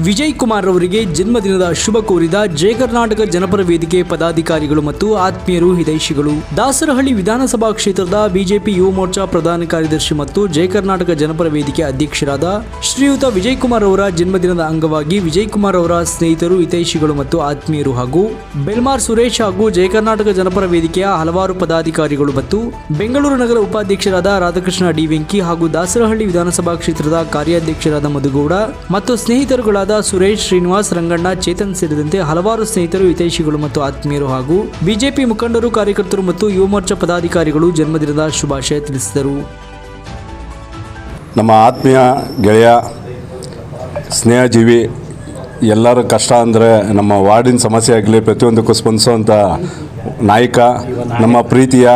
ವಿಜಯ್ ಕುಮಾರ್ ಅವರಿಗೆ ಜನ್ಮದಿನದ ಶುಭ ಕೋರಿದ ಜಯ ಕರ್ನಾಟಕ ಜನಪರ ವೇದಿಕೆ ಪದಾಧಿಕಾರಿಗಳು ಮತ್ತು ಆತ್ಮೀಯರು ಹಿತೈಷಿಗಳು. ದಾಸರಹಳ್ಳಿ ವಿಧಾನಸಭಾ ಕ್ಷೇತ್ರದ ಬಿಜೆಪಿ ಯುವ ಮೋರ್ಚಾ ಪ್ರಧಾನ ಕಾರ್ಯದರ್ಶಿ ಮತ್ತು ಜಯ ಕರ್ನಾಟಕ ಜನಪರ ವೇದಿಕೆ ಅಧ್ಯಕ್ಷರಾದ ಶ್ರೀಯುತ ವಿಜಯ್ ಕುಮಾರ್ ಅವರ ಜನ್ಮದಿನದ ಅಂಗವಾಗಿ ವಿಜಯ್ ಕುಮಾರ್ ಅವರ ಸ್ನೇಹಿತರು, ಹಿತೈಷಿಗಳು ಮತ್ತು ಆತ್ಮೀಯರು ಹಾಗೂ ಬೆಲ್ಮಾರ್ ಸುರೇಶ್ ಹಾಗೂ ಜಯ ಕರ್ನಾಟಕ ಜನಪರ ವೇದಿಕೆಯ ಹಲವಾರು ಪದಾಧಿಕಾರಿಗಳು ಮತ್ತು ಬೆಂಗಳೂರು ನಗರ ಉಪಾಧ್ಯಕ್ಷರಾದ ರಾಧಾಕೃಷ್ಣ ಡಿ ವೆಂಕಿ ಹಾಗೂ ದಾಸರಹಳ್ಳಿ ವಿಧಾನಸಭಾ ಕ್ಷೇತ್ರದ ಕಾರ್ಯಾಧ್ಯಕ್ಷರಾದ ಮಧುಗೌಡ ಮತ್ತು ಸ್ನೇಹಿತರುಗಳಾದ ಸುರೇಶ್, ಶ್ರೀನಿವಾಸ್, ರಂಗಣ್ಣ, ಚೇತನ್ ಸೇರಿದಂತೆ ಹಲವಾರು ಸ್ನೇಹಿತರು, ಹಿತೈಷಿಗಳು ಮತ್ತು ಆತ್ಮೀಯರು ಹಾಗೂ ಬಿಜೆಪಿ ಮುಖಂಡರು, ಕಾರ್ಯಕರ್ತರು ಮತ್ತು ಯುವ ಮೋರ್ಚಾ ಪದಾಧಿಕಾರಿಗಳು ಜನ್ಮದಿನದ ಶುಭಾಶಯ ತಿಳಿಸಿದರು. ನಮ್ಮ ಆತ್ಮೀಯ ಗೆಳೆಯ, ಸ್ನೇಹಜೀವಿ, ಎಲ್ಲರ ಕಷ್ಟ ಅಂದರೆ ನಮ್ಮ ವಾರ್ಡಿನ ಸಮಸ್ಯೆ ಆಗಲಿ ಪ್ರತಿಯೊಂದಕ್ಕೂ ಸ್ಪಂದಿಸುವಂಥ ನಾಯಕ ನಮ್ಮ ಪ್ರೀತಿಯ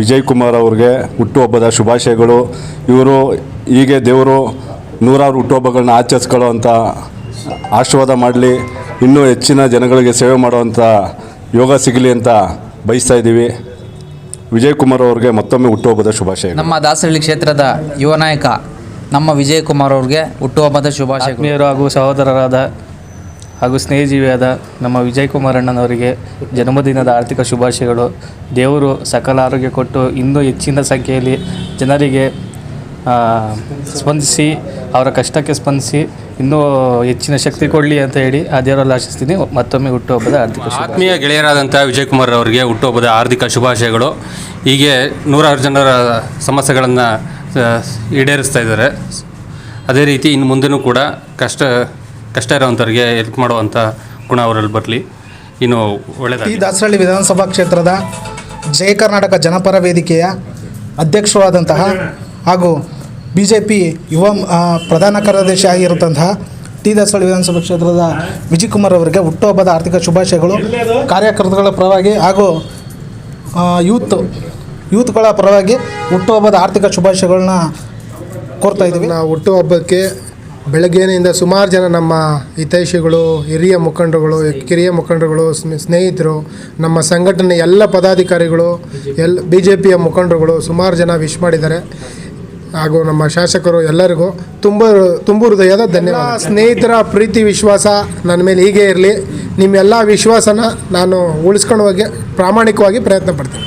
ವಿಜಯ್ ಕುಮಾರ್ ಅವ್ರಿಗೆ ಹುಟ್ಟುಹಬ್ಬದ ಶುಭಾಶಯಗಳು. ಇವರು ಹೀಗೆ ದೇವರು ನೂರಾರು ಹುಟ್ಟುಹಬ್ಬಗಳನ್ನ ಆಚರಿಸ್ಕೊಳ್ಳೋವಂಥ ಆಶೀರ್ವಾದ ಮಾಡಲಿ, ಇನ್ನೂ ಹೆಚ್ಚಿನ ಜನಗಳಿಗೆ ಸೇವೆ ಮಾಡುವಂಥ ಯೋಗ ಸಿಗಲಿ ಅಂತ ಬಯಸ್ತಾ ಇದ್ದೀವಿ. ವಿಜಯ್ ಕುಮಾರ್ ಅವ್ರಿಗೆ ಮತ್ತೊಮ್ಮೆ ಹುಟ್ಟುಹಬ್ಬದ ಶುಭಾಶಯ. ನಮ್ಮ ದಾಸರಳ್ಳಿ ಕ್ಷೇತ್ರದ ಯುವ ನಾಯಕ ನಮ್ಮ ವಿಜಯ್ ಕುಮಾರ್ ಅವ್ರಿಗೆ ಹುಟ್ಟುಹಬ್ಬದ ಶುಭಾಶಯ. ಆತ್ಮೀಯರು ಹಾಗೂ ಸಹೋದರರಾದ ಹಾಗೂ ಸ್ನೇಹಜೀವಿಯಾದ ನಮ್ಮ ವಿಜಯ್ ಕುಮಾರ್ ಅಣ್ಣನವರಿಗೆ ಜನ್ಮದಿನದ ಆರ್ಥಿಕ ಶುಭಾಶಯಗಳು. ದೇವರು ಸಕಲ ಆರೋಗ್ಯ ಕೊಟ್ಟು ಇನ್ನೂ ಹೆಚ್ಚಿನ ಸಂಖ್ಯೆಯಲ್ಲಿ ಜನರಿಗೆ ಸ್ಪಂದಿಸಿ, ಅವರ ಕಷ್ಟಕ್ಕೆ ಸ್ಪಂದಿಸಿ ಇನ್ನೂ ಹೆಚ್ಚಿನ ಶಕ್ತಿ ಕೊಡಲಿ ಅಂತ ಹೇಳಿ ಆ ದೇವರಲ್ಲಿ ಆಶಿಸ್ತೀನಿ. ಮತ್ತೊಮ್ಮೆ ಹುಟ್ಟುಹಬ್ಬದ ಆರ್ಥಿಕ ಆತ್ಮೀಯ ಗೆಳೆಯರಾದಂಥ ವಿಜಯ್ ಕುಮಾರ್ ಅವರಿಗೆ ಹುಟ್ಟುಹಬ್ಬದ ಆರ್ಥಿಕ ಶುಭಾಶಯಗಳು. ಹೀಗೆ ನೂರಾರು ಜನರ ಸಮಸ್ಯೆಗಳನ್ನು ಈಡೇರಿಸ್ತಾ ಇದ್ದಾರೆ. ಅದೇ ರೀತಿ ಇನ್ನು ಮುಂದೆನೂ ಕೂಡ ಕಷ್ಟ ಇರೋವಂಥವ್ರಿಗೆ ಹೆಲ್ಪ್ ಮಾಡುವಂಥ ಗುಣ ಅವರಲ್ಲಿ ಬರಲಿ. ಇನ್ನು ಒಳ್ಳೆಯದಾಗಿ. ಈ ದಾಸರಹಳ್ಳಿ ವಿಧಾನಸಭಾ ಕ್ಷೇತ್ರದ ಜಯ ಕರ್ನಾಟಕ ಜನಪರ ವೇದಿಕೆಯ ಅಧ್ಯಕ್ಷರಾದಂತಹ ಹಾಗೂ ಬಿಜೆಪಿ ಯುವ ಪ್ರಧಾನ ಕಾರ್ಯದರ್ಶಿ ಆಗಿರುವಂತಹ ದಾಸರಹಳ್ಳಿ ವಿಧಾನಸಭಾ ಕ್ಷೇತ್ರದ ವಿಜಯ್ ಕುಮಾರ್ ಅವರಿಗೆ ಹುಟ್ಟುಹಬ್ಬದ ಆರ್ಥಿಕ ಶುಭಾಶಯಗಳು. ಕಾರ್ಯಕರ್ತರುಗಳ ಪರವಾಗಿ ಹಾಗೂ ಯೂತ್ಗಳ ಪರವಾಗಿ ಹುಟ್ಟುಹಬ್ಬದ ಆರ್ಥಿಕ ಶುಭಾಶಯಗಳನ್ನ ಕೋರ್ತಾ ಇದ್ದೀವಿ. ನಾವು ಹುಟ್ಟುಹಬ್ಬಕ್ಕೆ ಬೆಳಗ್ಗೆಯಿಂದ ಸುಮಾರು ಜನ ನಮ್ಮ ಹಿತೈಷಿಗಳು, ಹಿರಿಯ ಮುಖಂಡರುಗಳು, ಕಿರಿಯ ಮುಖಂಡರುಗಳು, ಸ್ನೇಹಿತರು, ನಮ್ಮ ಸಂಘಟನೆ ಎಲ್ಲ ಪದಾಧಿಕಾರಿಗಳು, BJPಯ ಮುಖಂಡರುಗಳು ಸುಮಾರು ಜನ ವಿಶ್ ಮಾಡಿದ್ದಾರೆ. ಹಾಗೂ ನಮ್ಮ ಶಾಸಕರು ಎಲ್ಲರಿಗೂ ತುಂಬ ಹೃದಯದ ಧನ್ಯವಾದ. ಸ್ನೇಹಿತರ ಪ್ರೀತಿ ವಿಶ್ವಾಸ ನನ್ನ ಮೇಲೆ ಹೀಗೆ ಇರಲಿ. ನಿಮ್ಮೆಲ್ಲ ವಿಶ್ವಾಸನ ನಾನು ಉಳಿಸ್ಕೊಂಡು ಹೋಗಿ ಪ್ರಾಮಾಣಿಕವಾಗಿ ಪ್ರಯತ್ನ ಪಡ್ತೀನಿ.